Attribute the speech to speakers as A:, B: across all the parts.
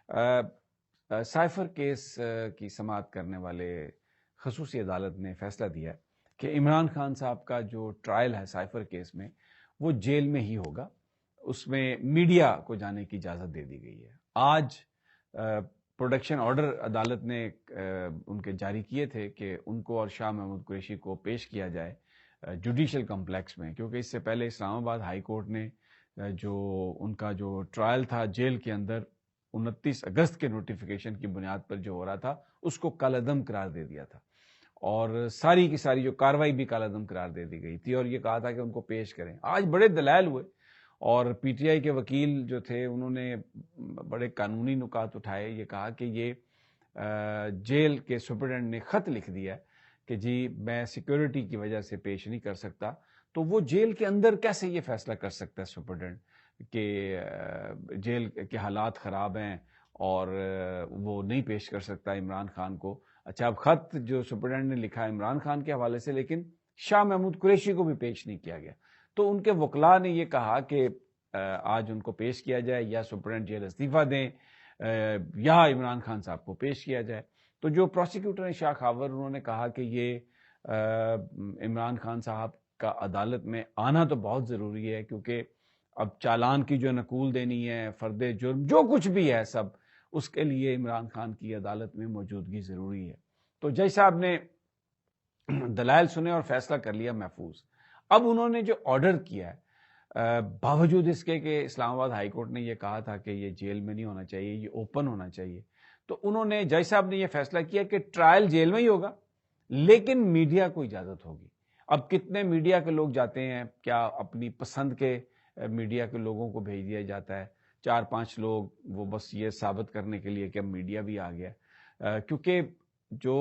A: Cipher case کی سماعت کرنے والے خصوصی عدالت نے فیصلہ دیا کہ عمران خان صاحب کا جو ٹرائل ہے سائفر کیس میں وہ جیل میں ہی ہوگا. اس میں میڈیا کو جانے کی اجازت دے دی گئی ہے. آج پروڈکشن آرڈر عدالت نے ان کے جاری کیے تھے کہ ان کو اور شاہ محمود قریشی کو پیش کیا جائے جوڈیشل کمپلیکس میں، کیونکہ اس سے پہلے اسلام آباد ہائی کورٹ نے جو ان کا جو ٹرائل تھا جیل کے اندر 29 اگست کے نوٹیفیکیشن کی بنیاد پر جو ہو رہا تھا اس کو کالعدم قرار دے دیا تھا، اور ساری کی ساری جو کاروائی بھی کالعدم قرار دے دی گئی تھی، اور یہ کہا تھا کہ ان کو پیش کریں. آج بڑے دلائل ہوئے، اور پی ٹی آئی کے وکیل جو تھے انہوں نے بڑے قانونی نکات اٹھائے. یہ کہا کہ یہ جیل کے سپرڈنٹ نے خط لکھ دیا کہ جی میں سیکیورٹی کی وجہ سے پیش نہیں کر سکتا. تو وہ جیل کے اندر کیسے یہ فیصلہ کر سکتا ہے سپرڈنٹ کہ جیل کے حالات خراب ہیں اور وہ نہیں پیش کر سکتا عمران خان کو. اچھا، اب خط جو سپرڈنٹ نے لکھا عمران خان کے حوالے سے، لیکن شاہ محمود قریشی کو بھی پیش نہیں کیا گیا. تو ان کے وکلاء نے یہ کہا کہ آج ان کو پیش کیا جائے، یا سپرڈنٹ جیل استعفیٰ دیں یا عمران خان صاحب کو پیش کیا جائے. تو جو پروسیکیوٹر ہیں شاہ خاور، انہوں نے کہا کہ یہ عمران خان صاحب کا عدالت میں آنا تو بہت ضروری ہے، کیونکہ اب چالان کی جو نقول دینی ہے، فرد جرم جو کچھ بھی ہے سب، اس کے لیے عمران خان کی عدالت میں موجودگی ضروری ہے. تو جج صاحب نے دلائل سنے اور فیصلہ کر لیا محفوظ. اب انہوں نے جو آرڈر کیا ہے، باوجود اس کے کہ اسلام آباد ہائی کورٹ نے یہ کہا تھا کہ یہ جیل میں نہیں ہونا چاہیے، یہ اوپن ہونا چاہیے، تو انہوں نے جج صاحب نے یہ فیصلہ کیا کہ ٹرائل جیل میں ہی ہوگا لیکن میڈیا کو اجازت ہوگی. اب کتنے میڈیا کے لوگ جاتے ہیں، کیا اپنی پسند کے میڈیا کے لوگوں کو بھیج دیا جاتا ہے؟ 4-5 لوگ، وہ بس یہ ثابت کرنے کے لیے کہ اب میڈیا بھی آ گیا. کیونکہ جو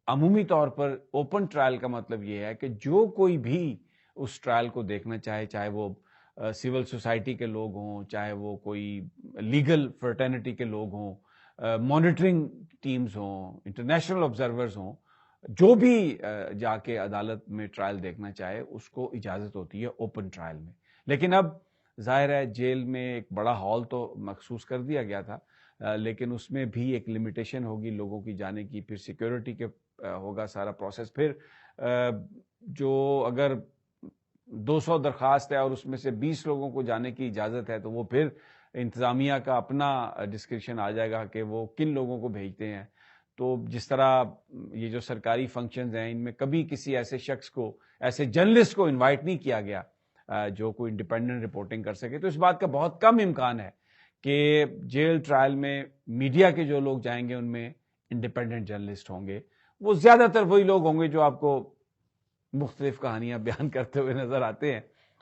A: عمومی طور پر اوپن ٹرائل کا مطلب یہ ہے کہ جو کوئی بھی اس ٹرائل کو دیکھنا چاہے وہ سول سوسائٹی کے لوگ ہوں، چاہے وہ کوئی لیگل فرٹرنیٹی کے لوگ ہوں، مانیٹرنگ ٹیمز ہوں، انٹرنیشنل آبزرورز ہوں، جو بھی جا کے عدالت میں ٹرائل دیکھنا چاہے اس کو اجازت ہوتی ہے اوپن ٹرائل میں. لیکن اب ظاہر ہے جیل میں ایک بڑا ہال تو مخصوص کر دیا گیا تھا، لیکن اس میں بھی ایک لمیٹیشن ہوگی لوگوں کی جانے کی، پھر سیکیورٹی کے ہوگا سارا پروسیس. پھر جو اگر 200 درخواست ہے اور اس میں سے 20 لوگوں کو جانے کی اجازت ہے، تو وہ پھر انتظامیہ کا اپنا ڈسکرپشن آ جائے گا کہ وہ کن لوگوں کو بھیجتے ہیں. تو جس طرح یہ جو سرکاری فنکشنز ہیں، ان میں کبھی کسی ایسے شخص کو، ایسے جرنلسٹ کو انوائٹ نہیں کیا گیا جو کوئی انڈیپینڈنٹ رپورٹنگ کر سکے. تو اس بات کا بہت کم امکان ہے کہ جیل ٹرائل میں میڈیا کے جو لوگ جائیں گے ان میں انڈیپینڈنٹ جرنلسٹ ہوں گے. وہ زیادہ تر وہی لوگ ہوں گے جو آپ کو مختلف کہانیاں بیان کرتے ہوئے نظر آتے ہیں،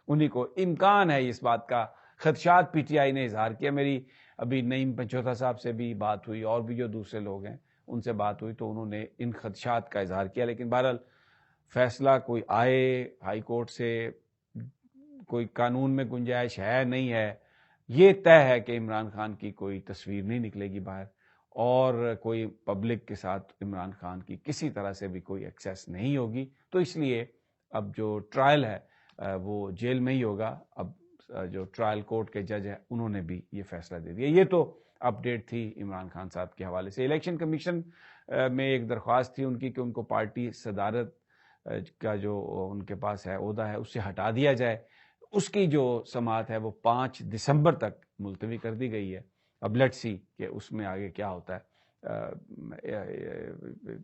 A: انہی کو امکان ہے اس بات کا. خدشات پی ٹی آئی نے اظہار کیا. میری ابھی نعیم پنچوتا صاحب سے بھی بات ہوئی، اور بھی جو دوسرے لوگ ہیں ان سے بات ہوئی، تو انہوں نے ان خدشات کا اظہار کیا. لیکن بہرحال فیصلہ کوئی آئے ہائی کورٹ سے، کوئی قانون میں گنجائش ہے نہیں ہے، یہ طے ہے کہ عمران خان کی کوئی تصویر نہیں نکلے گی باہر، اور کوئی پبلک کے ساتھ عمران خان کی کسی طرح سے بھی کوئی ایکسیس نہیں ہوگی. تو اس لیے اب جو ٹرائل ہے وہ جیل میں ہی ہوگا. اب جو ٹرائل کورٹ کے جج ہیں انہوں نے بھی یہ فیصلہ دے دیا. یہ تو اپ ڈیٹ تھی عمران خان صاحب کے حوالے سے. الیکشن کمیشن میں ایک درخواست تھی ان کی کہ ان کو پارٹی صدارت کا جو ان کے پاس ہے عہدہ ہے اس سے ہٹا دیا جائے. اس کی جو سماعت ہے وہ 5 دسمبر تک ملتوی کر دی گئی ہے. اب لیٹ سی کہ اس میں آگے کیا ہوتا ہے.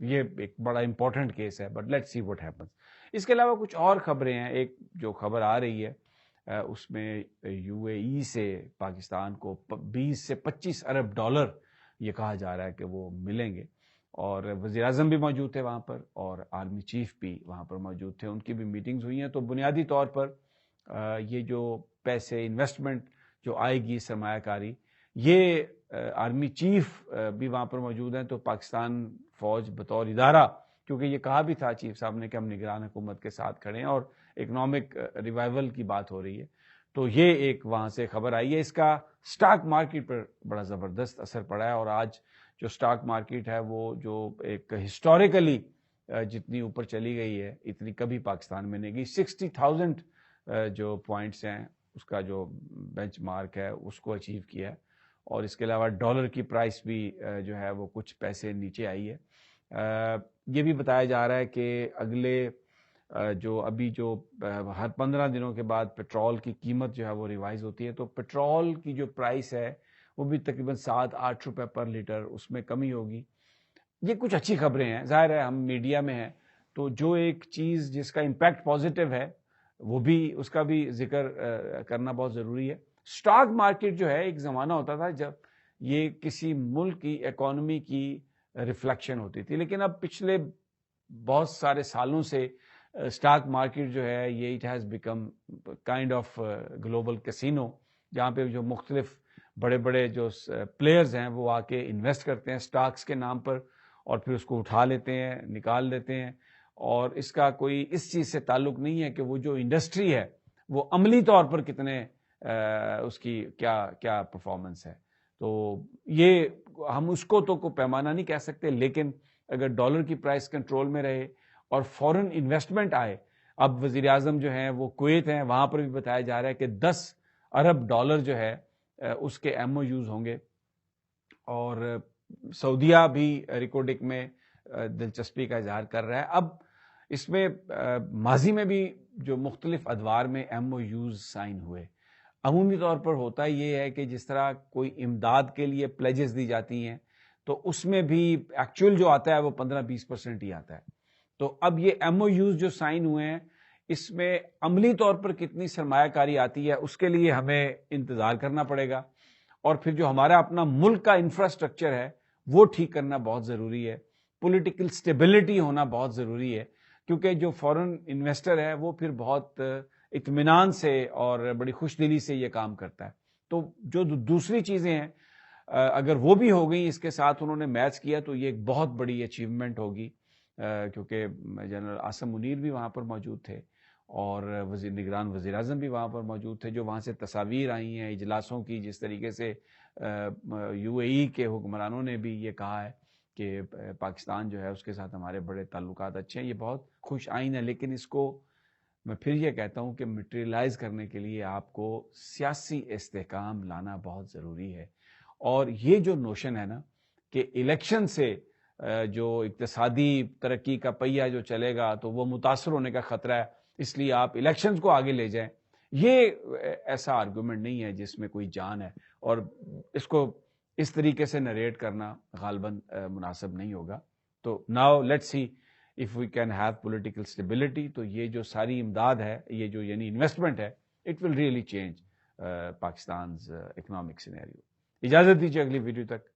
A: یہ ایک بڑا امپورٹنٹ کیس ہے، but let see what happens. اس کے علاوہ کچھ اور خبریں ہیں. ایک جو خبر آ رہی ہے اس میں یو اے ای سے پاکستان کو 20 سے 25 ارب ڈالر یہ کہا جا رہا ہے کہ وہ ملیں گے، اور وزیر اعظم بھی موجود تھے وہاں پر، اور آرمی چیف بھی وہاں پر موجود تھے، ان کی بھی میٹنگز ہوئی ہیں. تو بنیادی طور پر یہ جو پیسے انویسٹمنٹ جو آئے گی، سرمایہ کاری، یہ آرمی چیف بھی وہاں پر موجود ہیں. تو پاکستان فوج بطور ادارہ، کیونکہ یہ کہا بھی تھا چیف صاحب نے کہ ہم نگران حکومت کے ساتھ کھڑے ہیں، اور اکنامک ریوائیول کی بات ہو رہی ہے، تو یہ ایک وہاں سے خبر آئی ہے. اس کا سٹاک مارکیٹ پر بڑا زبردست اثر پڑا ہے، اور آج جو سٹاک مارکیٹ ہے وہ جو ایک ہسٹوریکلی جتنی اوپر چلی گئی ہے اتنی کبھی پاکستان میں نہیں گئی. 60,000 جو پوائنٹس ہیں اس کا جو بینچ مارک ہے اس کو اچیو کیا ہے، اور اس کے علاوہ ڈالر کی پرائس بھی جو ہے وہ کچھ پیسے نیچے آئی ہے. یہ بھی بتایا جا رہا ہے کہ اگلے جو ہر 15 دنوں کے بعد پیٹرول کی قیمت جو ہے وہ ریوائز ہوتی ہے, تو پیٹرول کی جو پرائس ہے وہ بھی تقریباً 7-8 روپے پر لیٹر اس میں کمی ہوگی. یہ کچھ اچھی خبریں ہیں. ظاہر ہے ہم میڈیا میں ہیں تو جو ایک چیز جس کا امپیکٹ پازیٹیو ہے وہ بھی اس کا بھی ذکر کرنا بہت ضروری ہے. سٹاک مارکیٹ جو ہے, ایک زمانہ ہوتا تھا جب یہ کسی ملک کی اکانومی کی ریفلیکشن ہوتی تھی, لیکن اب پچھلے بہت سارے سالوں سے سٹاک مارکیٹ جو ہے یہ it has become kind of global casino, جہاں پہ جو مختلف بڑے بڑے جو پلیئرز ہیں وہ آ کے انویسٹ کرتے ہیں سٹاکس کے نام پر, اور پھر اس کو اٹھا لیتے ہیں, نکال لیتے ہیں, اور اس کا کوئی اس چیز سے تعلق نہیں ہے کہ وہ جو انڈسٹری ہے وہ عملی طور پر کتنے اس کی کیا پرفارمنس ہے. تو یہ ہم اس کو تو کوئی پیمانہ نہیں کہہ سکتے, لیکن اگر ڈالر کی پرائس کنٹرول میں رہے اور فورن انویسٹمنٹ آئے, اب وزیر اعظم جو ہیں وہ کویت ہیں, وہاں پر بھی بتایا جا رہا ہے کہ 10 ارب ڈالر جو ہے اس کے ایم او یوز ہوں گے, اور سعودیہ بھی ریکارڈنگ میں دلچسپی کا اظہار کر رہا ہے. اب اس میں ماضی میں بھی جو مختلف ادوار میں ایم او یوز سائن ہوئے, عمومی طور پر ہوتا یہ ہے کہ جس طرح کوئی امداد کے لیے پلیجز دی جاتی ہیں تو اس میں بھی ایکچوئل جو آتا ہے وہ 15-20% ہی آتا ہے. تو اب یہ ایم او یوز جو سائن ہوئے ہیں اس میں عملی طور پر کتنی سرمایہ کاری آتی ہے اس کے لیے ہمیں انتظار کرنا پڑے گا, اور پھر جو ہمارا اپنا ملک کا انفراسٹرکچر ہے وہ ٹھیک کرنا بہت ضروری ہے. پولیٹیکل سٹیبلٹی ہونا بہت ضروری ہے, کیونکہ جو فورن انویسٹر ہے وہ پھر بہت اطمینان سے اور بڑی خوش دلی سے یہ کام کرتا ہے. تو جو دوسری چیزیں ہیں اگر وہ بھی ہو گئی, اس کے ساتھ انہوں نے میچ کیا, تو یہ ایک بہت بڑی اچیومنٹ ہوگی, کیونکہ جنرل عاصم منیر بھی وہاں پر موجود تھے اور نگران وزیر اعظم بھی وہاں پر موجود تھے. جو وہاں سے تصاویر آئی ہیں اجلاسوں کی, جس طریقے سے یو اے ای کے حکمرانوں نے بھی یہ کہا ہے کہ پاکستان جو ہے اس کے ساتھ ہمارے بڑے تعلقات اچھے ہیں, یہ بہت خوش آئین ہے. لیکن اس کو میں پھر یہ کہتا ہوں کہ میٹیریلائز کرنے کے لیے آپ کو سیاسی استحکام لانا بہت ضروری ہے. اور یہ جو نوشن ہے نا کہ الیکشن سے جو اقتصادی ترقی کا پہیہ جو چلے گا تو وہ متاثر ہونے کا خطرہ ہے, اس لیے آپ الیکشنز کو آگے لے جائیں, یہ ایسا آرگومنٹ نہیں ہے جس میں کوئی جان ہے, اور اس کو اس طریقے سے نریٹ کرنا غالباً مناسب نہیں ہوگا. تو now let's see if we can have political stability, تو یہ جو ساری امداد ہے, یہ جو یعنی انویسٹمنٹ ہے, it will really change Pakistan's economic scenario. اجازت دیجیے اگلی ویڈیو تک.